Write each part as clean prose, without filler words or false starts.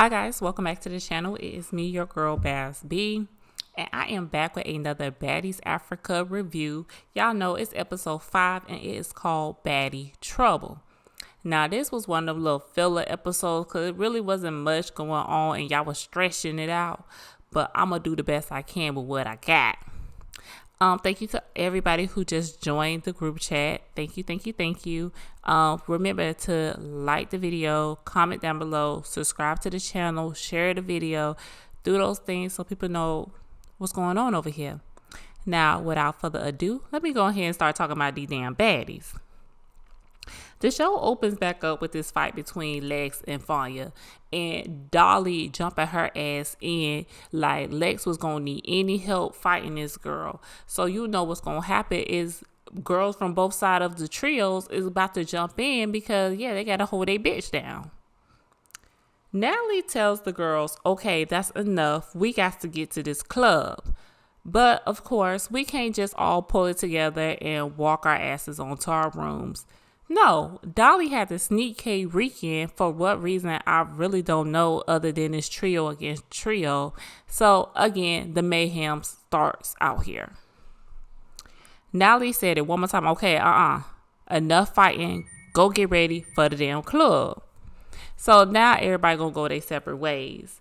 Hi guys, welcome back to the channel. It is me, your girl Bass B, and I am back with another Baddies Africa review. Y'all know it's episode 5 and it is called Baddie Trouble. Now this was one of the little filler episodes because it really wasn't much going on and y'all was stretching it out, but I'm gonna do the best I can with what I got. Thank you to everybody who just joined the group chat. Thank you. Remember to like the video, comment down below, subscribe to the channel, share the video, do those things so people know what's going on over here. Now, without further ado, let me go ahead and start talking about these damn baddies. The show opens back up with this fight between Lex and Fanya, and Dolly jumping her ass in like Lex was gonna need any help fighting this girl. So you know what's gonna happen is girls from both sides of the trios is about to jump in because yeah, they gotta hold their bitch down. Natalie tells the girls, okay, that's enough. We got to get to this club. But of course, we can't just all pull it together and walk our asses onto our rooms. No, Dolly had to sneak K Rican for what reason I really don't know other than it's trio against trio. So again, the mayhem starts out here. Natalie said it one more time. Okay, enough fighting. Go get ready for the damn club. So now everybody gonna go their separate ways.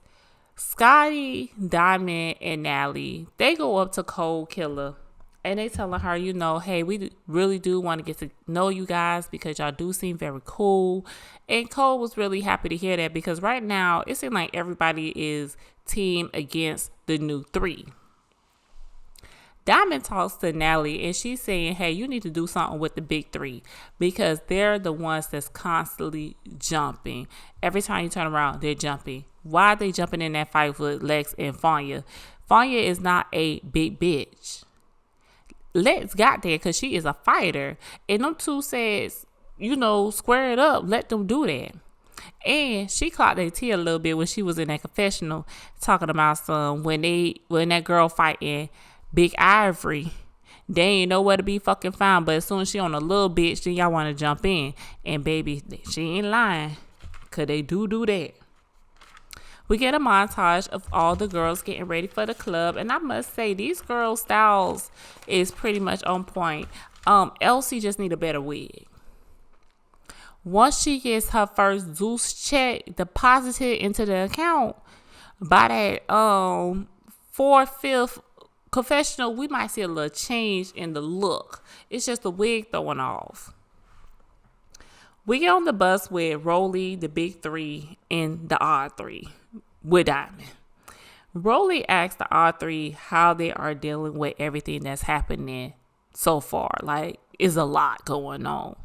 Scotty, Diamond, and Natalie, they go up to Cold Killer. And they telling her, you know, hey, we really do want to get to know you guys because y'all do seem very cool. And Cole was really happy to hear that because right now it seems like everybody is team against the new 3. Diamond talks to Natalie and she's saying, hey, you need to do something with the big 3 because they're the ones that's constantly jumping. Every time you turn around, they're jumping. Why are they jumping in that fight with Lex and Fanya? Fanya is not a big bitch. Lex got there because she is a fighter. And them two says, you know, square it up. Let them do that. And she clocked their tea a little bit when she was in that confessional talking about some when that girl fighting Big Ivory. They ain't nowhere to be fucking found. But as soon as she on a little bitch, then y'all want to jump in. And baby, she ain't lying. Because they do that. We get a montage of all the girls getting ready for the club. And I must say, these girls' styles is pretty much on point. Elsie just need a better wig. Once she gets her first Zeus check deposited into the account, by that 4th, 5th confessional, we might see a little change in the look. It's just the wig throwing off. We get on the bus with Rolly, the big 3, and the odd 3 with Diamond. Rolly asks the odd 3 how they are dealing with everything that's happening so far. Like, it's a lot going on.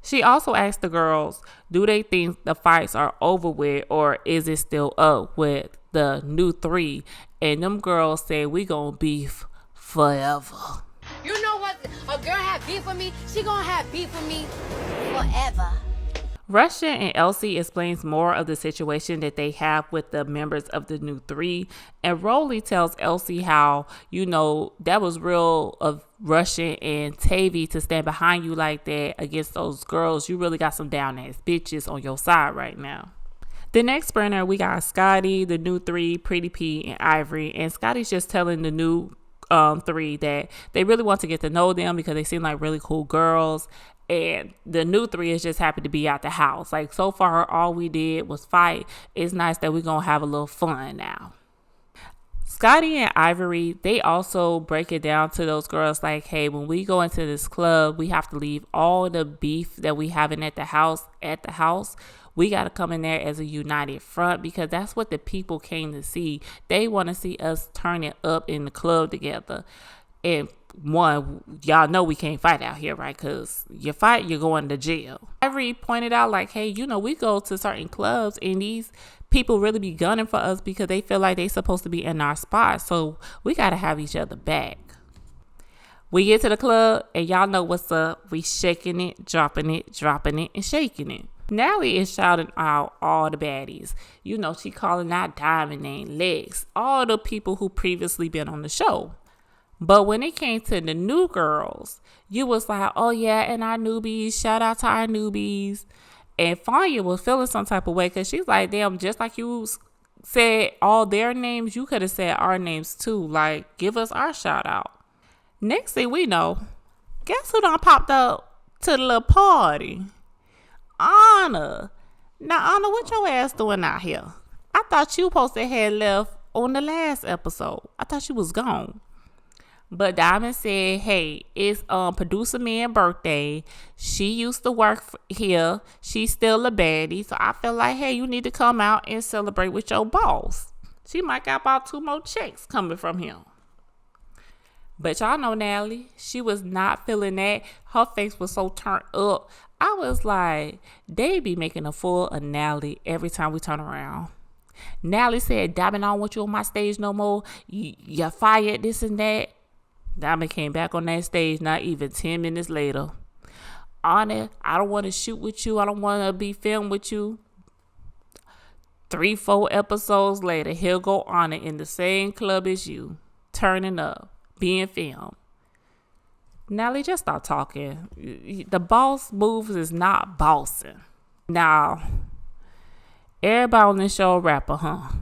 She also asks the girls, do they think the fights are over with or is it still up with the new 3? And them girls say, we gonna beef forever. You know what? A girl have beef with me, she gonna have beef with me forever. Russian and Elsie explains more of the situation that they have with the members of the new 3. And Rolly tells Elsie how, you know, that was real of Russian and Tavii to stand behind you like that against those girls. You really got some down ass bitches on your side right now. The next sprinter, we got Scotty, the new 3, Pretty P, and Ivory. And Scotty's just telling the new 3 that they really want to get to know them because they seem like really cool girls. And the new 3 is just happy to be out the house. Like, so far, all we did was fight. It's nice that we're going to have a little fun now. Scotty and Ivory, they also break it down to those girls like, hey, when we go into this club, we have to leave all the beef that we having at the house. We got to come in there as a united front because that's what the people came to see. They want to see us turn it up in the club together. And one, y'all know we can't fight out here, right? Because you fight, you're going to jail. Ivory pointed out like, hey, you know, we go to certain clubs and these people really be gunning for us because they feel like they supposed to be in our spot. So we got to have each other back. We get to the club and y'all know what's up. We shaking it, dropping it, and shaking it. Natalie is shouting out all the baddies. You know, she calling out Diamond and Lex, all the people who previously been on the show. But when it came to the new girls, you was like, oh yeah, and our newbies, shout out to our newbies. And Fanya was feeling some type of way because she's like, damn, just like you said all their names, you could have said our names too. Like, give us our shout out. Next thing we know, guess who done popped up to the little party? Ahnna. Now, Ahnna, what your ass doing out here? I thought you supposed to have left on the last episode. I thought you was gone. But Diamond said, hey, it's producer man's birthday. She used to work here. She's still a baddie. So I feel like, hey, you need to come out and celebrate with your boss. She might got about 2 more checks coming from him. But y'all know Natalie, she was not feeling that. Her face was so turned up. I was like, they be making a fool of Natalie every time we turn around. Natalie said, Diamond, I don't want you on my stage no more. You're fired, this and that. Diamond came back on that stage not even 10 minutes later. Ahnna, I don't want to shoot with you. I don't want to be filmed with you. 3-4 episodes later, here go Ahnna in the same club as you, turning up, being filmed. Natalie, just stop talking. The boss moves is not bossing. Now, everybody on this show a rapper, huh?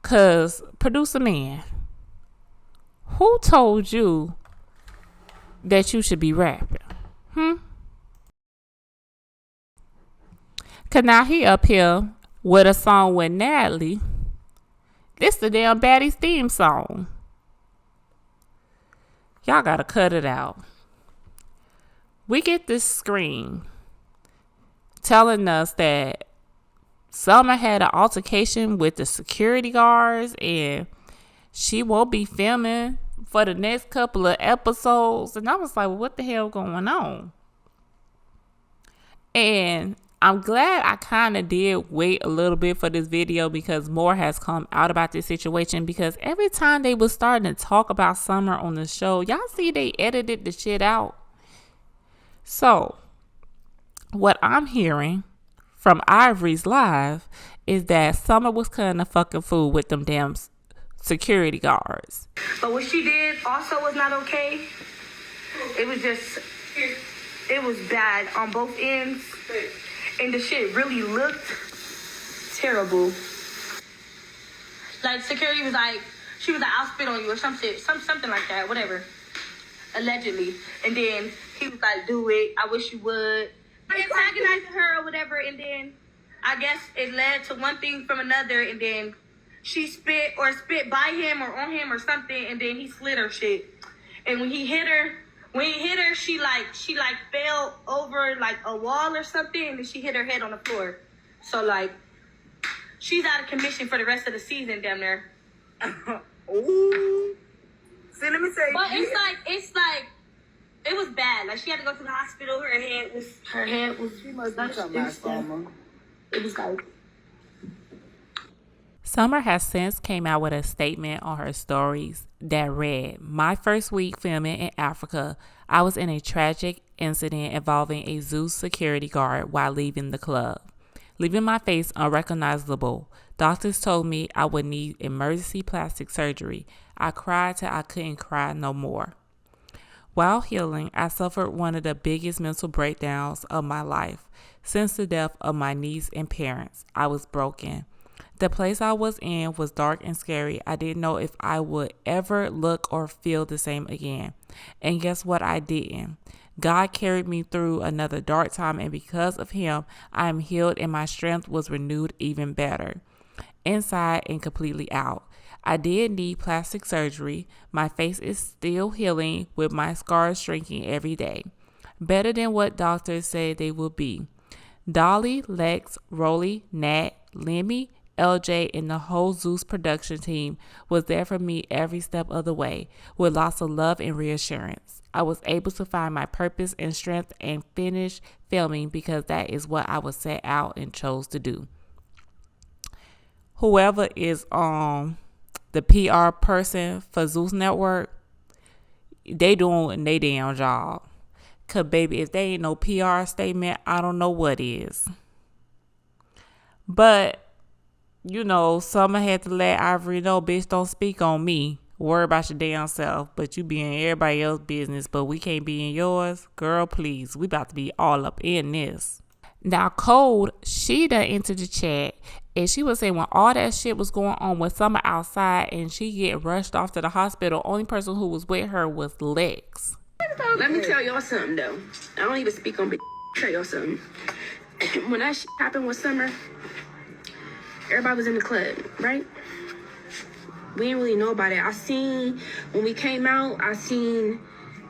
Because producer man, who told you that you should be rapping? Cause now he up here with a song with Natalie. This the damn baddie's theme song. Y'all gotta cut it out. We get this screen telling us that Summer had an altercation with the security guards and she won't be filming for the next couple of episodes. And I was like, well, what the hell going on? And I'm glad I kind of did wait a little bit for this video because more has come out about this situation. Because every time they was starting to talk about Summer on the show, y'all see they edited the shit out. So what I'm hearing from Ivory's Live is that Summer was cutting a fucking fool with them damn security guards. But what she did also was not okay. It was just, it was bad on both ends. And the shit really looked terrible. Like, security was like, she was like, I'll spit on you or some shit, something like that, whatever. Allegedly. And then he was like, do it, I wish you would. Antagonizing her or whatever, and then I guess it led to one thing from another, and then she spit by him or on him or something, and then he slid her shit. And when he hit her, she fell over like a wall or something, and then she hit her head on the floor. So like, she's out of commission for the rest of the season, damn near. Ooh. See, let me say. But it's like, it was bad. Like, she had to go to the hospital. Her head was. She must be talking about Summer. It was like. Summer has since came out with a statement on her stories that read, my first week filming in Africa, I was in a tragic incident involving a zoo security guard while leaving the club. Leaving my face unrecognizable, doctors told me I would need emergency plastic surgery. I cried till I couldn't cry no more. While healing, I suffered one of the biggest mental breakdowns of my life. Since the death of my niece and parents, I was broken. The place I was in was dark and scary. I didn't know if I would ever look or feel the same again. And guess what? I didn't. God carried me through another dark time, and because of him, I am healed and my strength was renewed even better, inside and completely out. I did need plastic surgery. My face is still healing with my scars shrinking every day. Better than what doctors said they would be. Dolly, Lex, Rolly, Nat, Lemmy, LJ, and the whole Zeus production team was there for me every step of the way with lots of love and reassurance. I was able to find my purpose and strength and finish filming because that is what I was set out and chose to do. Whoever is the PR person for Zeus Network, they doing their damn job. Cause baby, if they ain't no PR statement, I don't know what is. But you know, Summer had to let Ivory know, bitch, don't speak on me. Worry about your damn self. But you be in everybody else's business, but we can't be in yours. Girl, please. We about to be all up in this. Now, Cold, she done entered the chat, and she was saying when all that shit was going on with Summer outside and she get rushed off to the hospital, only person who was with her was Lex. Let me tell y'all something, though. I don't even speak on tell y'all something. When that shit happened with Summer, everybody was in the club, right? We didn't really know about it. When we came out, I seen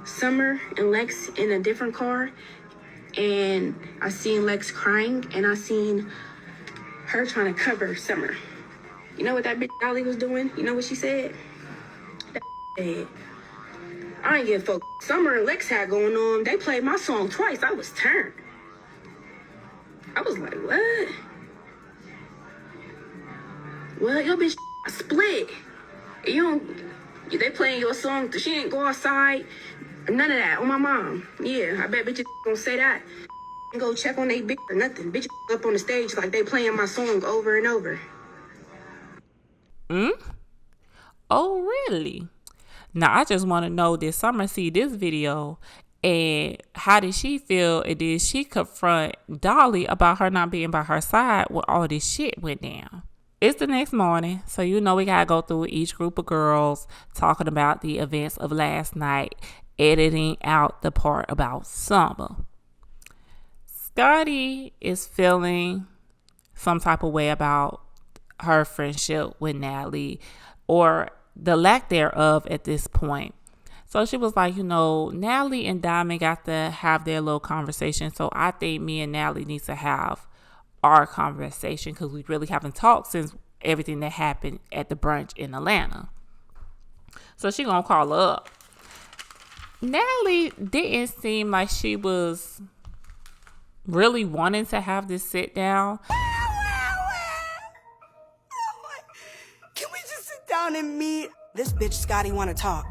Summer and Lex in a different car. And I seen Lex crying, and I seen her trying to cover Summer. You know what that bitch Dolly was doing? You know what she said? That said, I ain't give a fuck. Summer and Lex had going on. They played my song twice. I was turned. I was like, what? Well, your bitch split. They playing your song. She ain't go outside. None of that on my mom. Yeah, I bet bitches gonna say that. And go check on they bitch or nothing. Bitches up on the stage like they playing my song over and over. Oh, really? Now, I just want to know, did Summer see this video? And how did she feel? And did she confront Dolly about her not being by her side when all this shit went down? It's the next morning, so we gotta go through each group of girls talking about the events of last night, editing out the part about Summer. Scotty is feeling some type of way about her friendship with Natalie, or the lack thereof at this point. So she was like, Natalie and Diamond got to have their little conversation, so I think me and Natalie need to have our conversation because we really haven't talked since everything that happened at the brunch in Atlanta. So she gonna call her up. Natalie didn't seem like she was really wanting to have this sit down. Can we just sit down and meet? This bitch Scotty want to talk.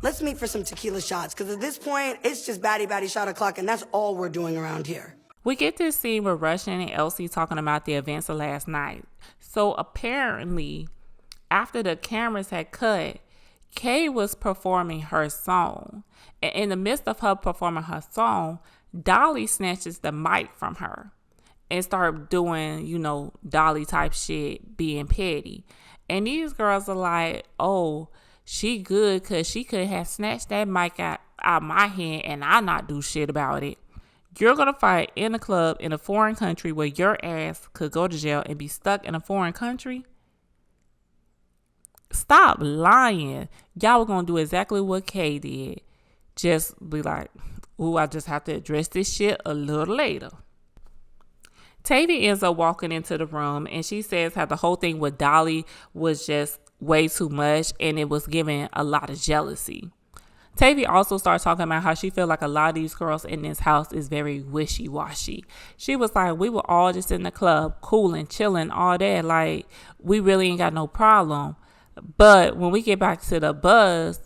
Let's meet for some tequila shots, because at this point, it's just baddie shot o'clock, and that's all we're doing around here. We get this scene with Russian and Elsie talking about the events of last night. So apparently, after the cameras had cut, Kay was performing her song. And in the midst of her performing her song, Dolly snatches the mic from her and start doing, Dolly type shit, being petty. And these girls are like, oh, she good because she could have snatched that mic out my hand and I not do shit about it. You're going to fight in a club in a foreign country where your ass could go to jail and be stuck in a foreign country? Stop lying. Y'all were going to do exactly what Kay did. Just be like, ooh, I just have to address this shit a little later. Tavii ends up walking into the room and she says how the whole thing with Dolly was just way too much and it was giving a lot of jealousy. Tavii also started talking about how she feel like a lot of these girls in this house is very wishy-washy. She was like, we were all just in the club, cooling, chilling, all that. Like, we really ain't got no problem. But when we get back to the buzz,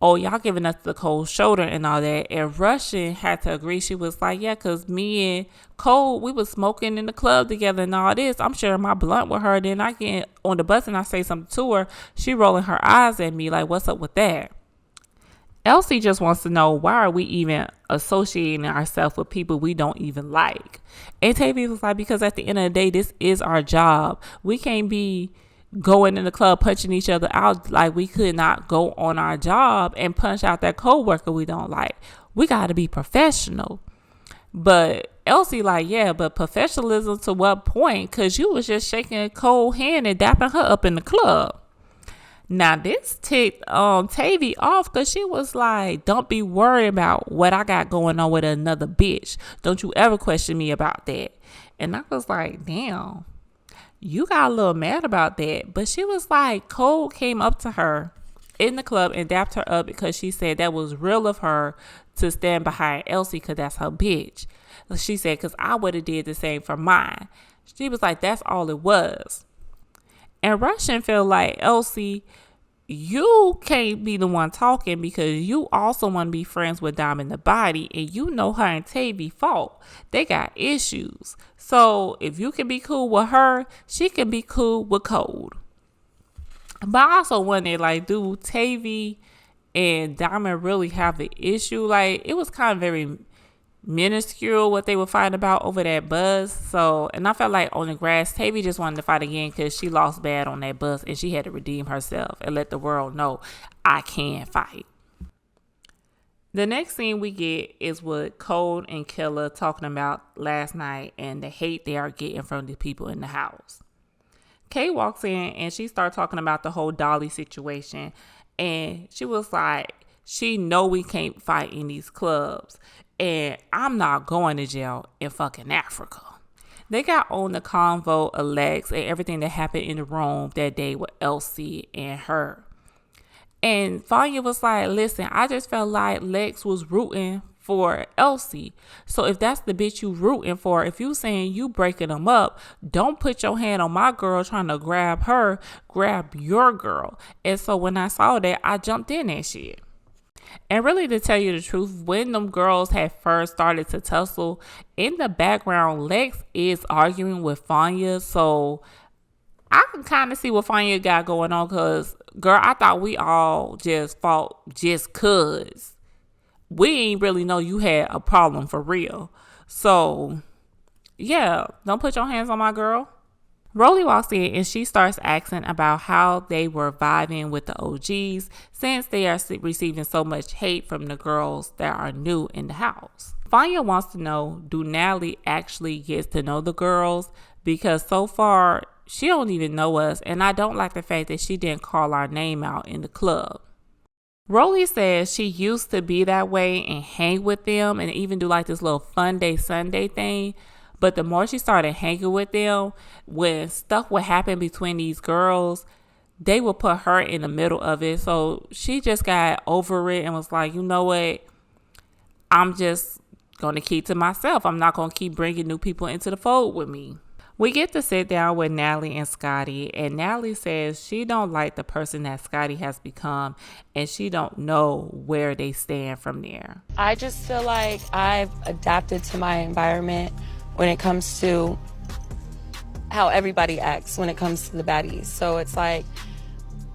oh, y'all giving us the cold shoulder and all that. And Russian had to agree. She was like, yeah, because me and Cole, we was smoking in the club together and all this. I'm sharing my blunt with her. Then I get on the bus and I say something to her. She rolling her eyes at me like, what's up with that? Elsie just wants to know, why are we even associating ourselves with people we don't even like? And Tavii was like, because at the end of the day, this is our job. We can't be going in the club punching each other out like we could not go on our job and punch out that coworker we don't like. We got to be professional. But Elsie like, yeah, but professionalism to what point? Because you was just shaking a cold hand and dapping her up in the club. Now, this ticked Tavii off because she was like, don't be worried about what I got going on with another bitch. Don't you ever question me about that. And I was like, damn, you got a little mad about that. But she was like, Cole came up to her in the club and dapped her up because she said that was real of her to stand behind Elsie because that's her bitch. She said, because I would have did the same for mine. She was like, that's all it was. And Russian feel like, Elsie, you can't be the one talking because you also want to be friends with Diamond the Baddie, and you know her and Tavii fault. They got issues. So if you can be cool with her, she can be cool with Cold. But I also wondered, like, do Tavii and Diamond really have an issue? Like, it was kind of very minuscule what they were fighting about over that bus. So, and I felt like on the grass, Tavii just wanted to fight again because she lost bad on that bus and she had to redeem herself and let the world know I can fight. The next scene we get is with Cole and Killer talking about last night and the hate they are getting from the people in the house. Kay walks in and she starts talking about the whole Dolly situation. And she was like, she know we can't fight in these clubs. And I'm not going to jail in fucking Africa. They got on the convo of Lex and everything that happened in the room that day with Elsie and her. And Vanya was like, listen, I just felt like Lex was rooting for Elsie. So if that's the bitch you rooting for, if you saying you breaking them up, don't put your hand on my girl trying to grab her, grab your girl. And so when I saw that, I jumped in that shit. And really, to tell you the truth, when them girls had first started to tussle, in the background, Lex is arguing with Vanya. So I can kind of see what Vanya got going on because, girl, I thought we all just fought just cuz. We ain't really know you had a problem for real. So, yeah, don't put your hands on my girl. Rolly walks in and she starts asking about how they were vibing with the OGs since they are receiving so much hate from the girls that are new in the house. Vanya wants to know, do Natalie actually get to know the girls? Because so far, she don't even know us, and I don't like the fact that she didn't call our name out in the club. Rolly says she used to be that way and hang with them and even do like this little fun day Sunday thing. But the more she started hanging with them, when stuff would happen between these girls, they would put her in the middle of it. So she just got over it and was like, you know what? I'm just going to keep to myself. I'm not going to keep bringing new people into the fold with me. We get to sit down with Natalie and Scotty, and Natalie says she don't like the person that Scotty has become, and she don't know where they stand from there. I just feel like I've adapted to my environment when it comes to how everybody acts when it comes to the baddies. So it's like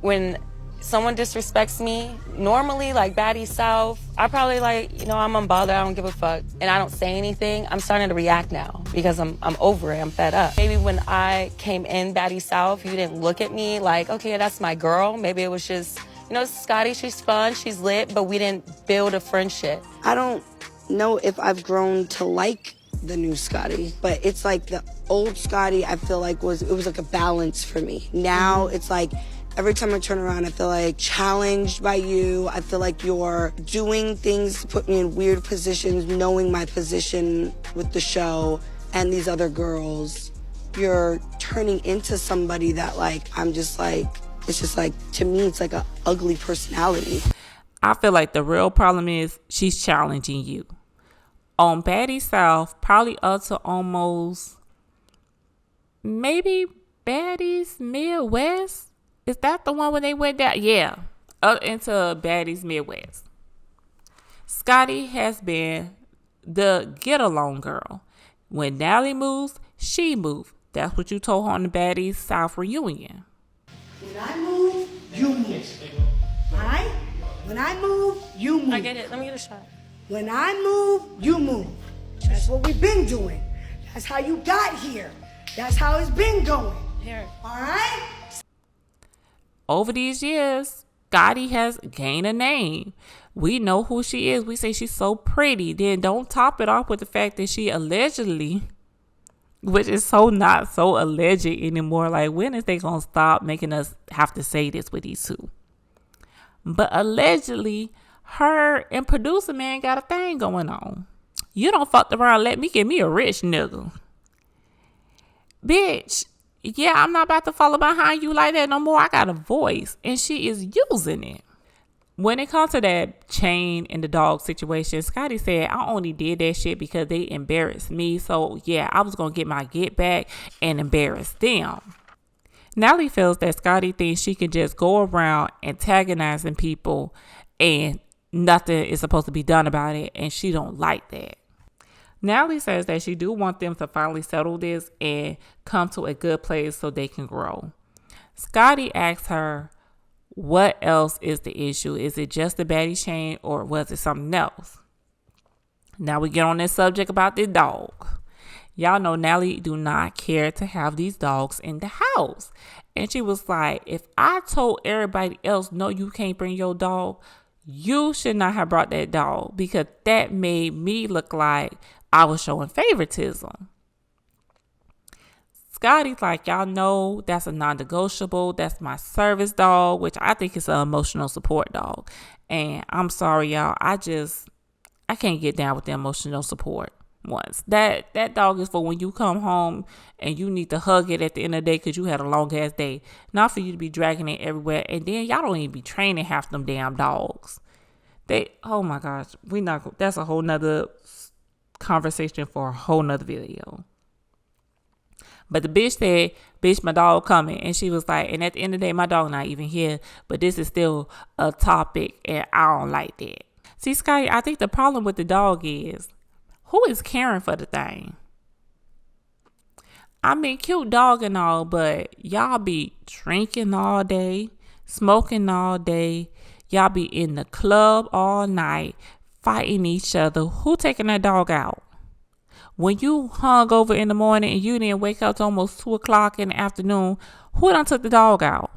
when someone disrespects me, normally like baddie South, I probably like, I'm unbothered, I don't give a fuck, and I don't say anything. I'm starting to react now because I'm over it, I'm fed up. Maybe when I came in baddie South, you didn't look at me like, okay, that's my girl. Maybe it was just, Scotty, she's fun, she's lit, but we didn't build a friendship. I don't know if I've grown to like the new Scotty, but it's like the old Scotty, I feel like it was like a balance for me. Now it's like, every time I turn around, I feel like challenged by you. I feel like you're doing things to put me in weird positions, knowing my position with the show and these other girls. You're turning into somebody that I'm just like, it's just like, to me, it's like a ugly personality. I feel like the real problem is she's challenging you. On Baddie South, probably up to almost maybe Baddies Midwest. Is that the one when they went down? Yeah, up into Baddies Midwest. Scotty has been the get-along girl. When Natalie moves, she moves. That's what you told her on the Baddies South reunion. When I move, you move. All right? When I move, you move. I get it. Let me get a shot. When I move, you move. That's what we've been doing. That's how you got here. That's how it's been going. Here. All right? Over these years, Scotty has gained a name. We know who she is. We say she's so pretty. Then don't top it off with the fact that she allegedly, which is so not so alleged anymore. Like, when is they going to stop making us have to say this with these two? But allegedly, her and producer man got a thing going on. You don't fuck around, let me get me a rich nigga. Bitch, yeah, I'm not about to follow behind you like that no more. I got a voice, and she is using it. When it comes to that chain and the dog situation, Scotty said, I only did that shit because they embarrassed me. So, yeah, I was going to get my get back and embarrass them. Natalie feels that Scotty thinks she can just go around antagonizing people and nothing is supposed to be done about it, and she don't like that. Natalie says that she do want them to finally settle this and come to a good place so they can grow. Scotty asks her, what else is the issue? Is it just the baddie chain or was it something else? Now we get on this subject about this dog. Y'all know Nelly do not care to have these dogs in the house. And she was like, if I told everybody else, no, you can't bring your dog, you should not have brought that dog, because that made me look like I was showing favoritism. Scotty's like, y'all know that's a non-negotiable. That's my service dog, which I think is an emotional support dog. And I'm sorry, y'all. I can't get down with the emotional support ones. That dog is for when you come home and you need to hug it at the end of the day because you had a long ass day. Not for you to be dragging it everywhere. And then y'all don't even be training half them damn dogs. Oh my gosh. That's a whole nother conversation for a whole nother video. But the bitch said, bitch, my dog coming. And she was like, and at the end of the day, my dog not even here. But this is still a topic, and I don't like that. See, Scotty, I think the problem with the dog is, who is caring for the thing? I mean, cute dog and all, but y'all be drinking all day, smoking all day. Y'all be in the club all night, fighting each other. Who taking that dog out? When you hung over in the morning and you didn't wake up till almost 2 o'clock in the afternoon, who done took the dog out?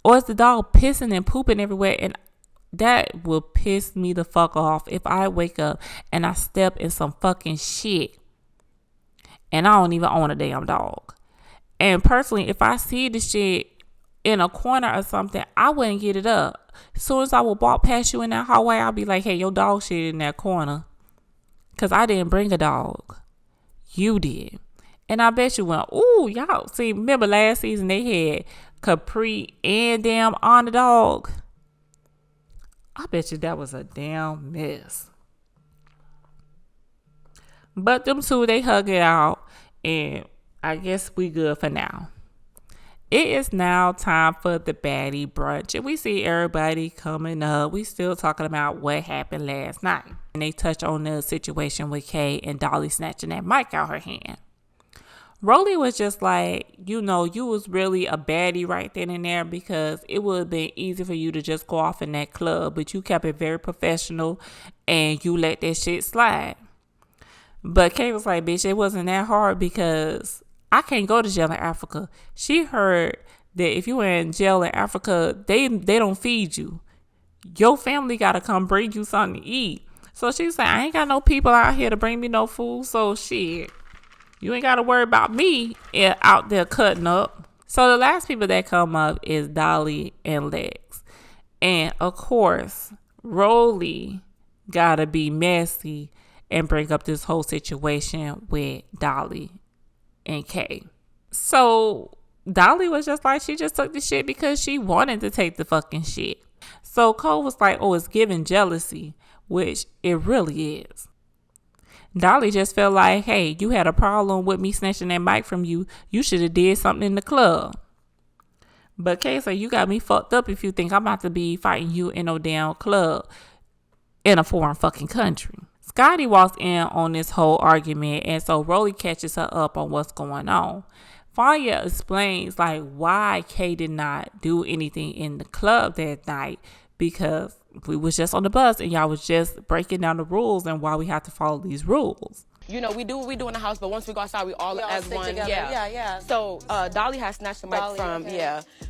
Or is the dog pissing and pooping everywhere? And that will piss me the fuck off if I wake up and I step in some fucking shit and I don't even own a damn dog. And personally, if I see the shit in a corner or something, I wouldn't get it up. As soon as I would walk past you in that hallway, I'll be like, hey, your dog shit in that corner. Because I didn't bring a dog. You did. And I bet you went, ooh, y'all. See, remember last season they had Capri and damn Ahnna dog. I bet you that was a damn mess. But them two, they hug it out. And I guess we good for now. It is now time for the baddie brunch. And we see everybody coming up. We still talking about what happened last night. And they touch on the situation with Kay and Dolly snatching that mic out her hand. Rolly was just like, you was really a baddie right then and there, because it would have been easy for you to just go off in that club. But you kept it very professional and you let that shit slide. But Kay was like, bitch, it wasn't that hard because I can't go to jail in Africa. She heard that if you were in jail in Africa, they don't feed you. Your family got to come bring you something to eat. So she said, I ain't got no people out here to bring me no food. So shit, you ain't got to worry about me out there cutting up. So the last people that come up is Dolly and Lex. And of course, Rolly got to be messy and bring up this whole situation with Dolly and Kay. So Dolly was just like, she just took the shit because she wanted to take the fucking shit. So Cole was like, oh, it's giving jealousy, which it really is. Dolly just felt like, hey, you had a problem with me snatching that mic from you. You should have did something in the club. But Kay said, you got me fucked up if you think I'm about to be fighting you in no damn club in a foreign fucking country. Scotty walks in on this whole argument, and so Rolly catches her up on what's going on. Fanya explains like why Kay did not do anything in the club that night, because we was just on the bus and y'all was just breaking down the rules and why we have to follow these rules. You know, we do what we do in the house, but once we go outside, we all as one. Together. Yeah. So Dolly has snatched the mic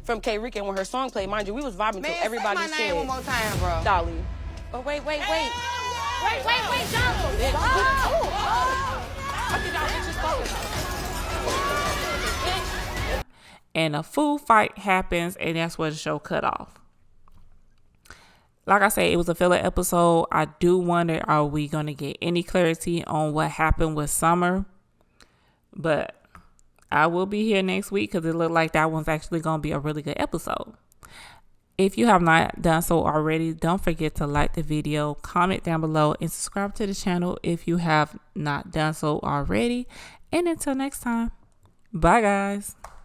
from K. Rick, and when her song played, mind you, we was vibing to everybody. Say my name one more time, bro. Dolly. But wait, Dolly. And a food fight happens, and that's where the show cut off. Like I said, it was a filler episode. I do wonder, are we going to get any clarity on what happened with Summer? But I will be here next week because it looked like that one's actually going to be a really good episode. If you have not done so already, don't forget to like the video, comment down below, and subscribe to the channel if you have not done so already. And until next time, bye guys.